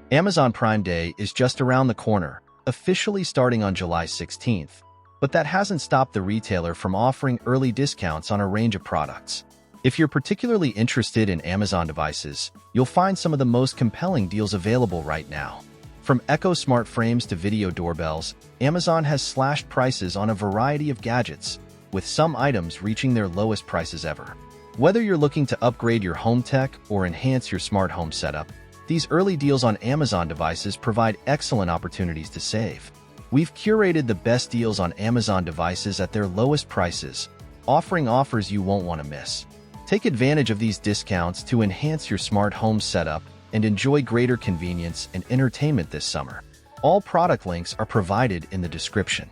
Amazon Prime Day is just around the corner, officially starting on July 16th, but that hasn't stopped the retailer from offering early discounts on a range of products. If you're particularly interested in Amazon devices, you'll find some of the most compelling deals available right now. From Echo smart frames to video doorbells, Amazon has slashed prices on a variety of gadgets, with some items reaching their lowest prices ever. Whether you're looking to upgrade your home tech or enhance your smart home setup, these early deals on Amazon devices provide excellent opportunities to save. We've curated the best deals on Amazon devices at their lowest prices, offering offers you won't want to miss. Take advantage of these discounts to enhance your smart home setup and enjoy greater convenience and entertainment this summer. All product links are provided in the description.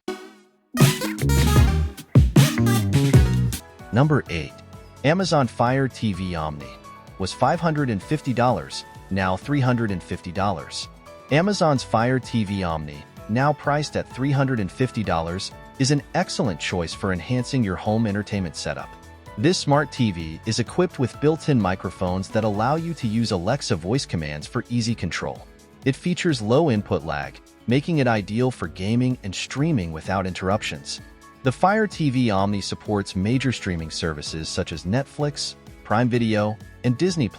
Number 8. Amazon Fire TV Omni was $550, now $350. Amazon's Fire TV Omni, now priced at $350, is an excellent choice for enhancing your home entertainment setup. This smart TV is equipped with built-in microphones that allow you to use Alexa voice commands for easy control. It features low input lag, making it ideal for gaming and streaming without interruptions. The Fire TV Omni supports major streaming services such as Netflix, Prime Video, and Disney+,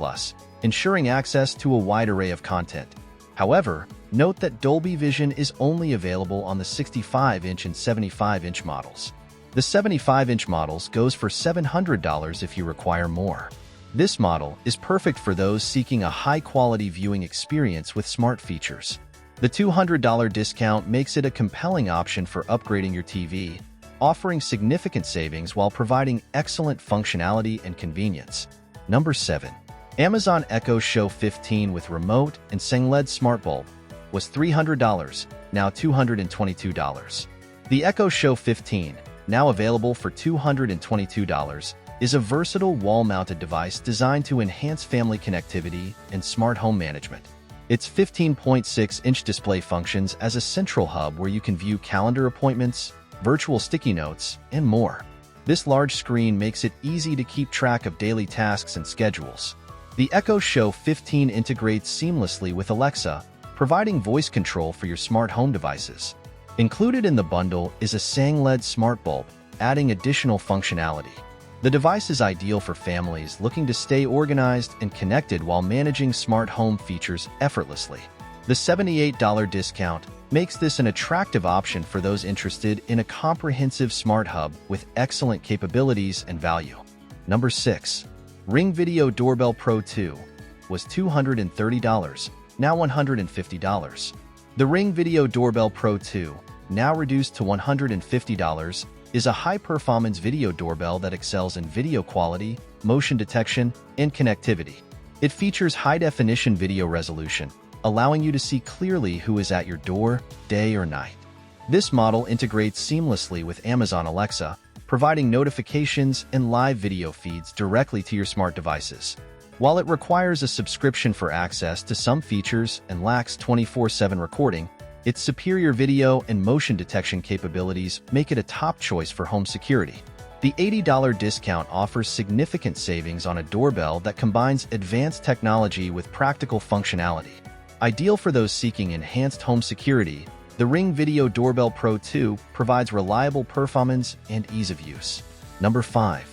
ensuring access to a wide array of content. However, note that Dolby Vision is only available on the 65-inch and 75-inch models. The 75-inch models goes for $700 if you require more. This model is perfect for those seeking a high-quality viewing experience with smart features. The $200 discount makes it a compelling option for upgrading your TV, offering significant savings while providing excellent functionality and convenience. Number 7. Amazon Echo Show 15 with remote and Sengled smart bulb was $300, now $222. The Echo Show 15, now available for $222, is a versatile wall-mounted device designed to enhance family connectivity and smart home management. Its 15.6-inch display functions as a central hub where you can view calendar appointments, virtual sticky notes, and more. This large screen makes it easy to keep track of daily tasks and schedules. The Echo Show 15 integrates seamlessly with Alexa, providing voice control for your smart home devices. Included in the bundle is a Sengled smart bulb, adding additional functionality. The device is ideal for families looking to stay organized and connected while managing smart home features effortlessly. The $78 discount makes this an attractive option for those interested in a comprehensive smart hub with excellent capabilities and value. Number 6. Ring Video Doorbell Pro 2 was $230, now $150. The Ring Video Doorbell Pro 2, now reduced to $150, is a high-performance video doorbell that excels in video quality, motion detection, and connectivity. It features high-definition video resolution, allowing you to see clearly who is at your door, day or night. This model integrates seamlessly with Amazon Alexa, providing notifications and live video feeds directly to your smart devices. While it requires a subscription for access to some features and lacks 24/7 recording, its superior video and motion detection capabilities make it a top choice for home security. The $80 discount offers significant savings on a doorbell that combines advanced technology with practical functionality. Ideal for those seeking enhanced home security, the Ring Video Doorbell Pro 2 provides reliable performance and ease of use. Number 5.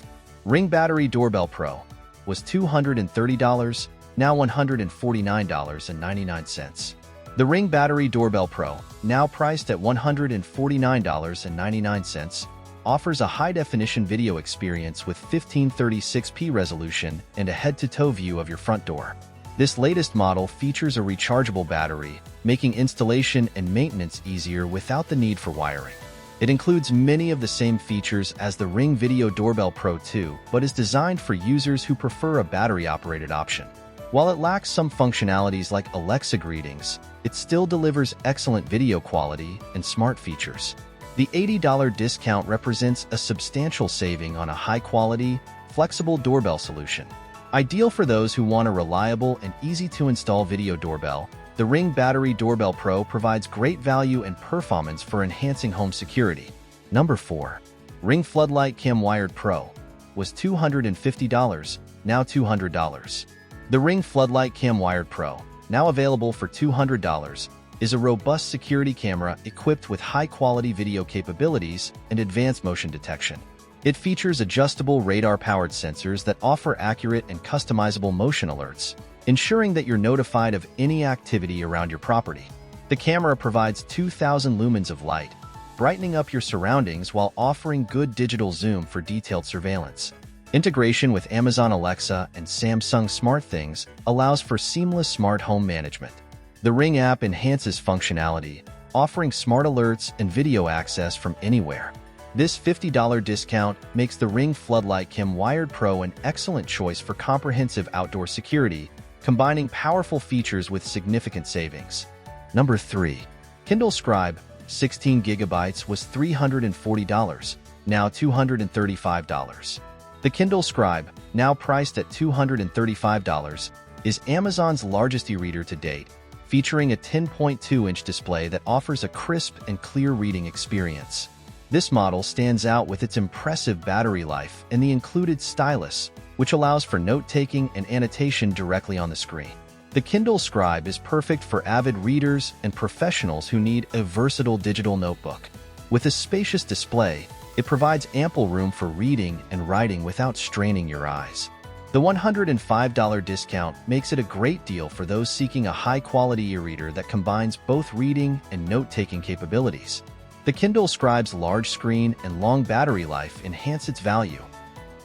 Ring Battery Doorbell Pro was $230, now $149.99. The Ring Battery Doorbell Pro, now priced at $149.99, offers a high-definition video experience with 1536p resolution and a head-to-toe view of your front door. This latest model features a rechargeable battery, making installation and maintenance easier without the need for wiring. It includes many of the same features as the Ring Video Doorbell Pro 2, but is designed for users who prefer a battery-operated option. While it lacks some functionalities like Alexa greetings, it still delivers excellent video quality and smart features. The $80 discount represents a substantial saving on a high-quality, flexible doorbell solution. Ideal for those who want a reliable and easy-to-install video doorbell, the Ring Battery Doorbell Pro provides great value and performance for enhancing home security. Number 4. Ring Floodlight Cam Wired Pro was $250, now $200. The Ring Floodlight Cam Wired Pro, now available for $200, is a robust security camera equipped with high-quality video capabilities and advanced motion detection. It features adjustable radar-powered sensors that offer accurate and customizable motion alerts, ensuring that you're notified of any activity around your property. The camera provides 2,000 lumens of light, brightening up your surroundings while offering good digital zoom for detailed surveillance. Integration with Amazon Alexa and Samsung SmartThings allows for seamless smart home management. The Ring app enhances functionality, offering smart alerts and video access from anywhere. This $50 discount makes the Ring Floodlight Kim Wired Pro an excellent choice for comprehensive outdoor security, combining powerful features with significant savings. Number 3. Kindle Scribe, 16 gigabytes was $340, now $235. The Kindle Scribe, now priced at $235, is Amazon's largest e-reader to date, featuring a 10.2-inch display that offers a crisp and clear reading experience. This model stands out with its impressive battery life and the included stylus, which allows for note-taking and annotation directly on the screen. The Kindle Scribe is perfect for avid readers and professionals who need a versatile digital notebook. With a spacious display, it provides ample room for reading and writing without straining your eyes. The $105 discount makes it a great deal for those seeking a high-quality e-reader that combines both reading and note-taking capabilities. The Kindle Scribe's large screen and long battery life enhance its value.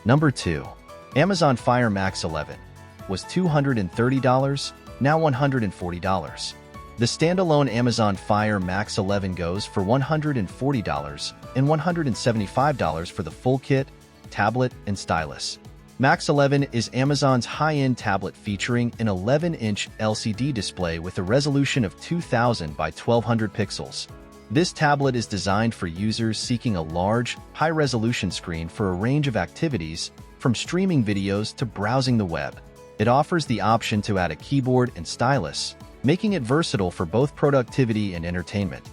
Number 2. Amazon Fire Max 11 was $230, now $140. The standalone Amazon Fire Max 11 goes for $140 and $175 for the full kit, tablet, and stylus. Max 11 is Amazon's high-end tablet featuring an 11-inch LCD display with a resolution of 2000 by 1200 pixels. This tablet is designed for users seeking a large, high-resolution screen for a range of activities, from streaming videos to browsing the web. It offers the option to add a keyboard and stylus, making it versatile for both productivity and entertainment.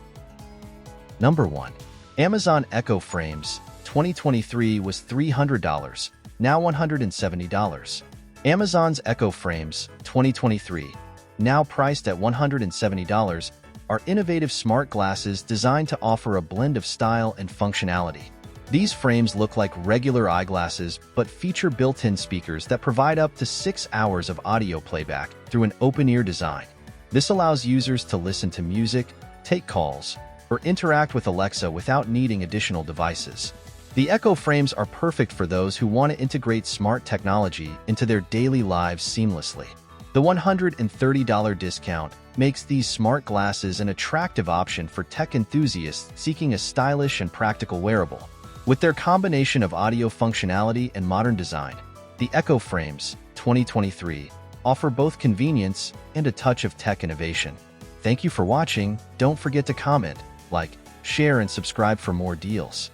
Number 1. Amazon Echo Frames 2023 was $300, now $170. Amazon's Echo Frames 2023, now priced at $170, are innovative smart glasses designed to offer a blend of style and functionality. These frames look like regular eyeglasses but feature built-in speakers that provide up to 6 hours of audio playback through an open-ear design. This allows users to listen to music, take calls, or interact with Alexa without needing additional devices. The Echo Frames are perfect for those who want to integrate smart technology into their daily lives seamlessly. The $130 discount makes these smart glasses an attractive option for tech enthusiasts seeking a stylish and practical wearable. With their combination of audio functionality and modern design, the Echo Frames 2023 offer both convenience and a touch of tech innovation. Thank you for watching. Don't forget to comment, like, share, and subscribe for more deals.